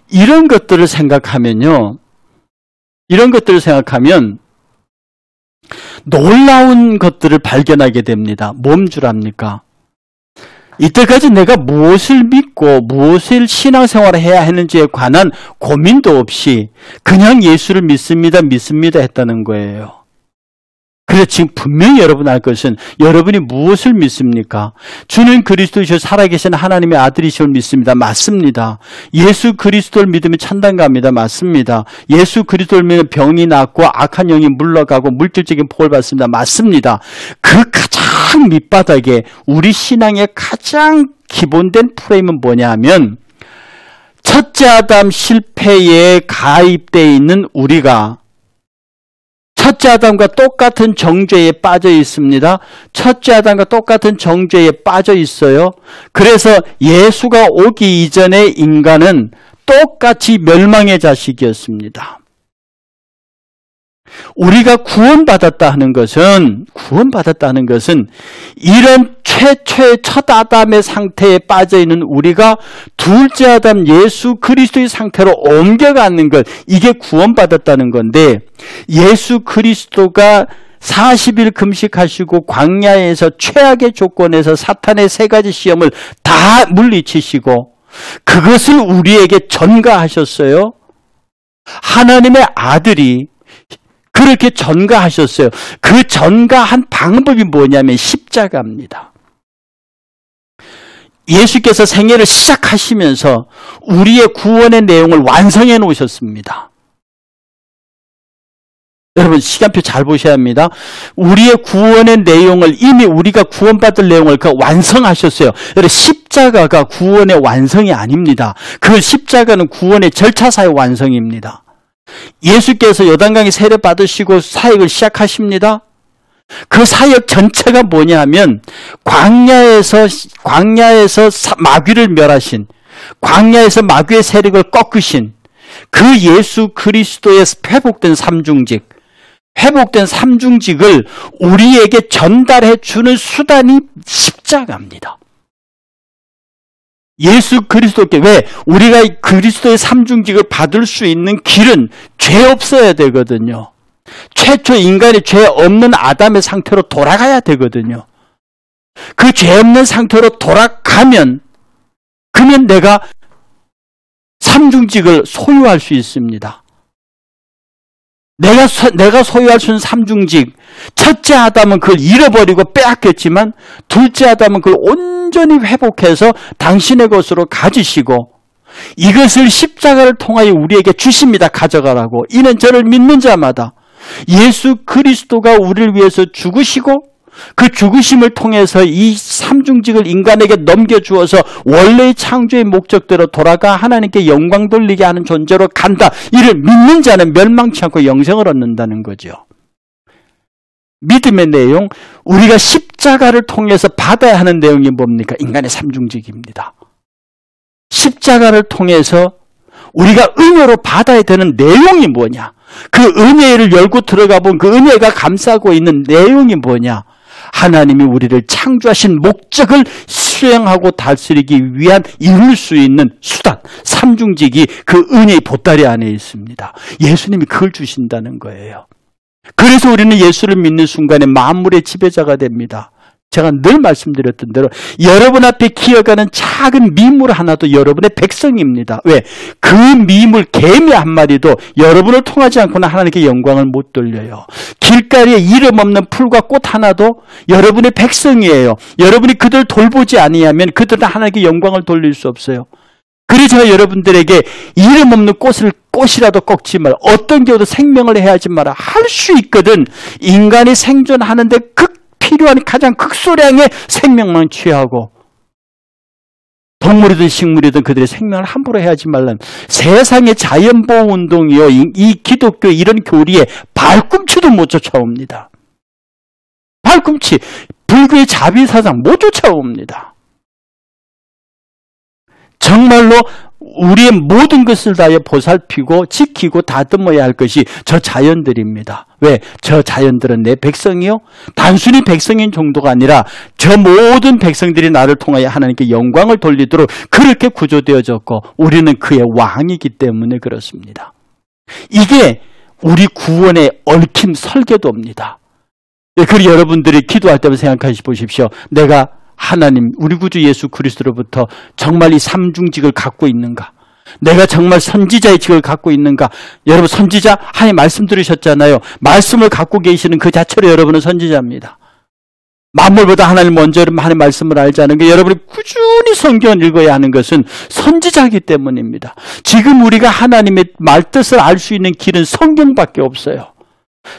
Speaker 1: 이런 것들을 생각하면 놀라운 것들을 발견하게 됩니다. 뭔 줄 압니까? 이때까지 내가 무엇을 믿고 무엇을 신앙생활을 해야 하는지에 관한 고민도 없이 그냥 예수를 믿습니다 했다는 거예요. 그래서 지금 분명히 여러분 알 것은 여러분이 무엇을 믿습니까? 주는 그리스도이시오 살아계신 하나님의 아들이시오 믿습니다. 맞습니다. 예수 그리스도를 믿으면 천당 갑니다. 맞습니다. 예수 그리스도를 믿으면 병이 낫고 악한 영이 물러가고 물질적인 복을 받습니다. 맞습니다. 그 가장 밑바닥에 우리 신앙의 가장 기본된 프레임은 뭐냐 하면 첫째 아담 실패에 가입되어 있는 우리가 첫째 아담과 똑같은 정죄에 빠져 있습니다. 첫째 아담과 똑같은 정죄에 빠져 있어요. 그래서 예수가 오기 이전의 인간은 똑같이 멸망의 자식이었습니다. 우리가 구원받았다 하는 것은 이런 최초의 첫 아담의 상태에 빠져있는 우리가 둘째 아담 예수 그리스도의 상태로 옮겨가는 것, 이게 구원받았다는 건데, 예수 그리스도가 40일 금식하시고 광야에서 최악의 조건에서 사탄의 세 가지 시험을 다 물리치시고 그것을 우리에게 전가하셨어요. 하나님의 아들이 그렇게 전가하셨어요. 그 전가한 방법이 뭐냐면 십자가입니다. 예수께서 생애를 시작하시면서 우리의 구원의 내용을 완성해 놓으셨습니다. 여러분 시간표 잘 보셔야 합니다. 우리의 구원의 내용을 이미 우리가 구원받을 내용을 완성하셨어요. 여러분 십자가가 구원의 완성이 아닙니다. 그 십자가는 구원의 절차사의 완성입니다. 예수께서 요단강에 세례 받으시고 사역을 시작하십니다. 그 사역 전체가 뭐냐 하면 광야에서 마귀를 멸하신, 광야에서 마귀의 세력을 꺾으신 그 예수 그리스도의 회복된 삼중직을 우리에게 전달해 주는 수단이 십자가입니다. 예수 그리스도께, 왜? 우리가 그리스도의 삼중직을 받을 수 있는 길은 죄 없어야 되거든요. 최초 인간이 죄 없는 아담의 상태로 돌아가야 되거든요. 그 죄 없는 상태로 돌아가면 그러면 내가 삼중직을 소유할 수 있습니다. 내가 소유할 수 있는 삼중직, 첫째 아담은 그걸 잃어버리고 빼앗겼지만 둘째 아담은 그걸 온전히 회복해서 당신의 것으로 가지시고 이것을 십자가를 통하여 우리에게 주십니다. 가져가라고. 이는 저를 믿는 자마다 예수 그리스도가 우리를 위해서 죽으시고 그 죽으심을 통해서 이 삼중직을 인간에게 넘겨주어서 원래의 창조의 목적대로 돌아가 하나님께 영광 돌리게 하는 존재로 간다. 이를 믿는 자는 멸망치 않고 영생을 얻는다는 거죠. 믿음의 내용, 우리가 십자가를 통해서 받아야 하는 내용이 뭡니까? 인간의 삼중직입니다. 십자가를 통해서 우리가 은혜로 받아야 되는 내용이 뭐냐? 그 은혜를 열고 들어가 보면 그 은혜가 감싸고 있는 내용이 뭐냐? 하나님이 우리를 창조하신 목적을 수행하고 다스리기 위한 이룰 수 있는 수단, 삼중직이 그 은혜의 보따리 안에 있습니다. 예수님이 그걸 주신다는 거예요. 그래서 우리는 예수를 믿는 순간에 만물의 지배자가 됩니다. 제가 늘 말씀드렸던 대로 여러분 앞에 기어가는 작은 미물 하나도 여러분의 백성입니다. 왜? 그 미물 개미 한 마리도 여러분을 통하지 않고는 하나님께 영광을 못 돌려요. 길가리에 이름 없는 풀과 꽃 하나도 여러분의 백성이에요. 여러분이 그들 돌보지 아니하면 그들은 하나님께 영광을 돌릴 수 없어요. 그래서 제가 여러분들에게 이름 없는 꽃이라도 꺾지 마라. 어떤 경우도 생명을 해하지 마라. 할 수 있거든. 인간이 생존하는데 필요한 가장 극소량의 생명만 취하고 동물이든 식물이든 그들의 생명을 함부로 해하지 말라는 세상의 자연보호운동이요. 이 기독교 이런 교리에 발꿈치도 못 쫓아옵니다. 발꿈치. 불교의 자비사상 못 쫓아옵니다. 정말로 우리의 모든 것을 다해 보살피고 지키고 다듬어야 할 것이 저 자연들입니다. 왜? 저 자연들은 내 백성이요? 단순히 백성인 정도가 아니라 저 모든 백성들이 나를 통하여 하나님께 영광을 돌리도록 그렇게 구조되어졌고 우리는 그의 왕이기 때문에 그렇습니다. 이게 우리 구원의 얽힌 설계도입니다. 그리고 여러분들이 기도할 때만 생각해 보십시오. 내가 하나님, 우리 구주 예수 그리스도로부터 정말 이 삼중직을 갖고 있는가? 내가 정말 선지자의 직을 갖고 있는가? 여러분 선지자 하나님 말씀 들으셨잖아요. 말씀을 갖고 계시는 그 자체로 여러분은 선지자입니다. 만물보다 하나님 먼저 하나님 말씀을 알지 않은 게 여러분이 꾸준히 성경을 읽어야 하는 것은 선지자이기 때문입니다. 지금 우리가 하나님의 말뜻을 알 수 있는 길은 성경밖에 없어요.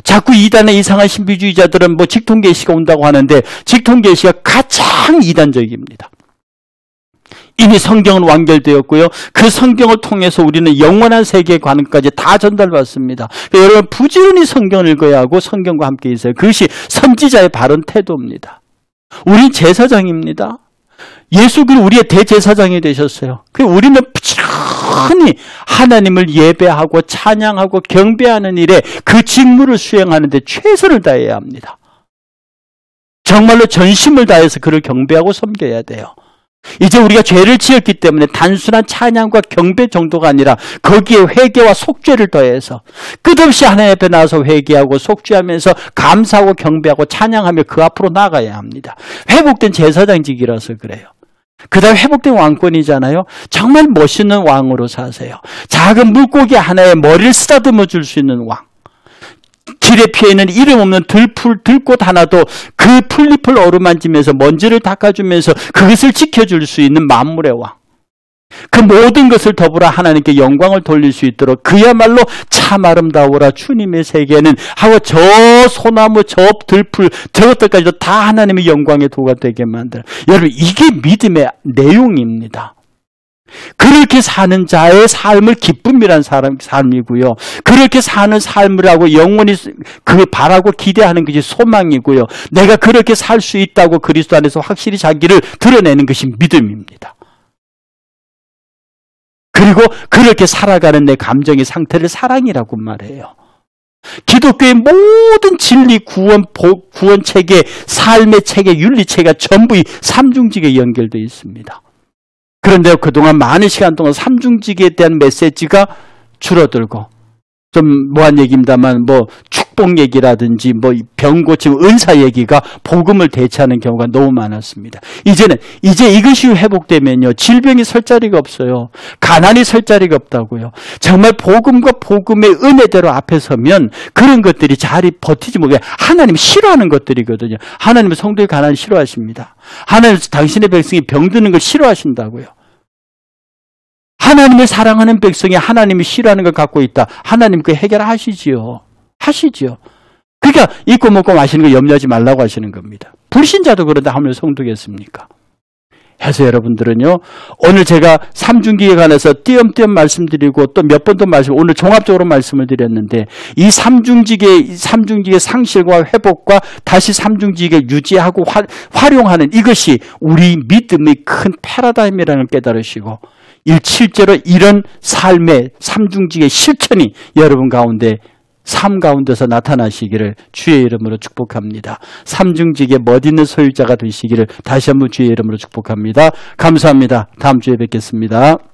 Speaker 1: 자꾸 이단의 이상한 신비주의자들은 뭐 직통계시가 온다고 하는데 직통계시가 가장 이단적입니다. 이미 성경은 완결되었고요. 그 성경을 통해서 우리는 영원한 세계에 관한 것까지 다 전달받습니다. 그러니까 여러분 부지런히 성경을 읽어야 하고 성경과 함께 있어요. 그것이 선지자의 바른 태도입니다. 우린 제사장입니다. 예수 그리스도 우리의 대제사장이 되셨어요. 우리는 부지런히 하나님을 예배하고 찬양하고 경배하는 일에 그 직무를 수행하는 데 최선을 다해야 합니다. 정말로 전심을 다해서 그를 경배하고 섬겨야 돼요. 이제 우리가 죄를 지었기 때문에 단순한 찬양과 경배 정도가 아니라 거기에 회개와 속죄를 더해서 끝없이 하나님 앞에 나와서 회개하고 속죄하면서 감사하고 경배하고 찬양하며 그 앞으로 나가야 합니다. 회복된 제사장직이라서 그래요. 그 다음에 회복된 왕권이잖아요. 정말 멋있는 왕으로 사세요. 작은 물고기 하나에 머리를 쓰다듬어 줄 수 있는 왕. 길에 피어있는 이름 없는 들꽃 하나도 그 풀잎을 어루만지면서 먼지를 닦아주면서 그것을 지켜줄 수 있는 만물의 왕. 그 모든 것을 더불어 하나님께 영광을 돌릴 수 있도록 그야말로 참 아름다워라 주님의 세계는 하고 저 소나무 저 들풀 저것들까지도 다 하나님의 영광의 도가 되게 만들어. 여러분 이게 믿음의 내용입니다. 그렇게 사는 자의 삶을 기쁨이란 삶이고요. 그렇게 사는 삶을 하고 영원히 그 바라고 기대하는 것이 소망이고요. 내가 그렇게 살 수 있다고 그리스도 안에서 확실히 자기를 드러내는 것이 믿음입니다. 그리고 그렇게 살아가는 내 감정의 상태를 사랑이라고 말해요. 기독교의 모든 진리, 구원 체계, 삶의 체계, 윤리 체계가 전부 이 삼중직에 연결되어 있습니다. 그런데 그동안 많은 시간 동안 삼중직에 대한 메시지가 줄어들고 좀 뭐한 얘기입니다만 뭐 축복 얘기라든지 뭐 병 고침 은사 얘기가 복음을 대체하는 경우가 너무 많았습니다. 이제 이것이 회복되면요. 질병이 설 자리가 없어요. 가난이 설 자리가 없다고요. 정말 복음과 복음의 은혜대로 앞에 서면 그런 것들이 잘 버티지 못해. 하나님이 싫어하는 것들이거든요. 하나님은 성도의 가난을 싫어하십니다. 하나님 당신의 백성이 병드는 걸 싫어하신다고요. 하나님을 사랑하는 백성이 하나님이 싫어하는 걸 갖고 있다. 하나님 그 해결하시지요. 하시지요. 그러니까 입고 먹고 마시는 거 염려하지 말라고 하시는 겁니다. 불신자도 그런데 하물며 성도겠습니까? 해서 여러분들은요. 오늘 제가 삼중기에 관해서 띄엄띄엄 말씀드리고 또 몇 번 더 오늘 종합적으로 말씀을 드렸는데 이 삼중직의 상실과 회복과 다시 삼중직을 유지하고 활용하는 이것이 우리 믿음의 큰 패러다임이라는 걸 깨달으시고 실제로 이런 삶의 삼중직의 실천이 여러분 가운데 삶 가운데서 나타나시기를 주의 이름으로 축복합니다. 삼중직의 멋있는 소유자가 되시기를 다시 한번 주의 이름으로 축복합니다. 감사합니다. 다음 주에 뵙겠습니다.